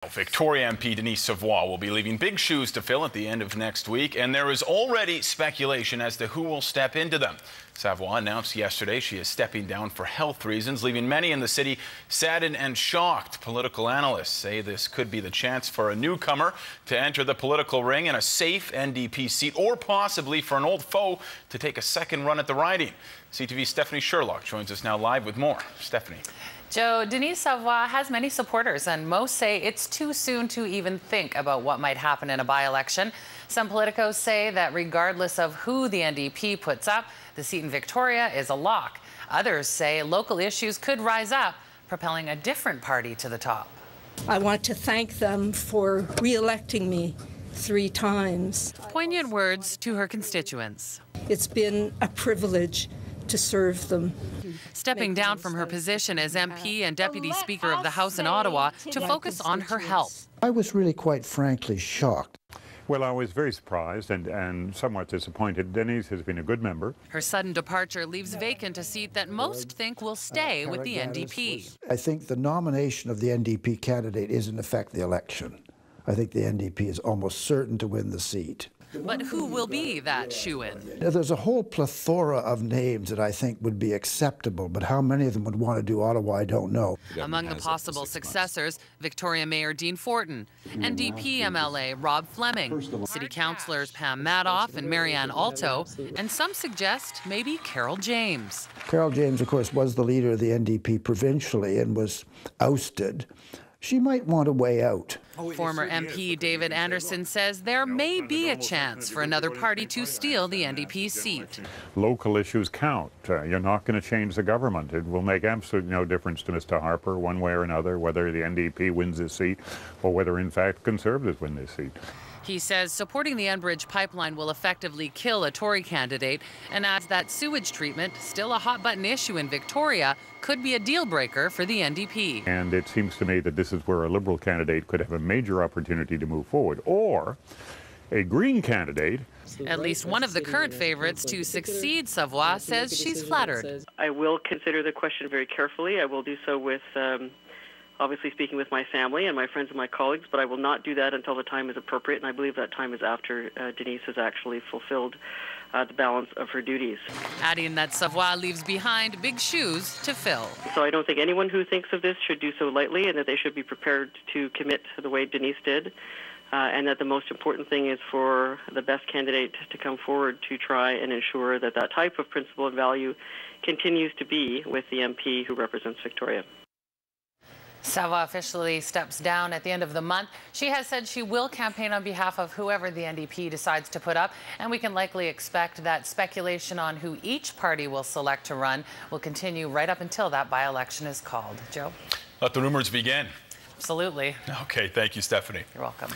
Victoria MP Denise Savoie will be leaving big shoes to fill at the end of next week, and there is already speculation as to who will step into them. Savoie announced yesterday she is stepping down for health reasons, leaving many in the city saddened and shocked. Political analysts say this could be the chance for a newcomer to enter the political ring in a safe NDP seat, or possibly for an old foe to take a second run at the riding. CTV's Stephanie Sherlock joins us now live with more. Stephanie. Joe, Denise Savoie has many supporters, and most say it's too soon to even think about what might happen in a by-election. Some politicos say that regardless of who the NDP puts up, the seat in Victoria is a lock. Others say local issues could rise up, propelling a different party to the top. I want to thank them for re-electing me 3 times. Poignant words to her constituents. It's been a privilege to serve them. Stepping down from her position as MP and Deputy Speaker of the House in Ottawa to focus on her health. I was really quite frankly shocked. Well, I was very surprised and somewhat disappointed. Denise has been a good member. Her sudden departure leaves vacant a seat that most think will stay with the NDP. I think the nomination of the NDP candidate is in effect the election. I think the NDP is almost certain to win the seat. But who will be that shoo-in? There's a whole plethora of names that I think would be acceptable, but how many of them would want to do Ottawa, I don't know. Among the possible successors, Victoria Mayor Dean Fortin, NDP MLA Rob Fleming, City Councillors Pam Madoff and Marianne Alto, and some suggest maybe Carol James. Carol James, of course, was the leader of the NDP provincially and was ousted. She might want a way out. Former MP David Anderson says there may be a chance for another party to steal the NDP seat. Local issues count. You're not going to change the government. It will make absolutely no difference to Mr. Harper one way or another, whether the NDP wins this seat or whether, in fact, Conservatives win this seat. He says supporting the Enbridge pipeline will effectively kill a Tory candidate, and adds that sewage treatment, still a hot-button issue in Victoria, could be a deal-breaker for the NDP. And it seems to me that this is where a Liberal candidate could have a major opportunity to move forward, or a Green candidate. At least one of the current favorites to succeed Savoie says she's flattered. I will consider the question very carefully. I will do so with obviously speaking with my family and my friends and my colleagues, but I will not do that until the time is appropriate, and I believe that time is after Denise has actually fulfilled the balance of her duties. Adding that Savoie leaves behind big shoes to fill. So I don't think anyone who thinks of this should do so lightly, and that they should be prepared to commit the way Denise did, and that the most important thing is for the best candidate to come forward to try and ensure that that type of principle and value continues to be with the MP who represents Victoria. Savoie officially steps down at the end of the month. She has said she will campaign on behalf of whoever the NDP decides to put up, and we can likely expect that speculation on who each party will select to run will continue right up until that by-election is called. Joe? Let the rumors begin. Absolutely. Okay, thank you, Stephanie. You're welcome.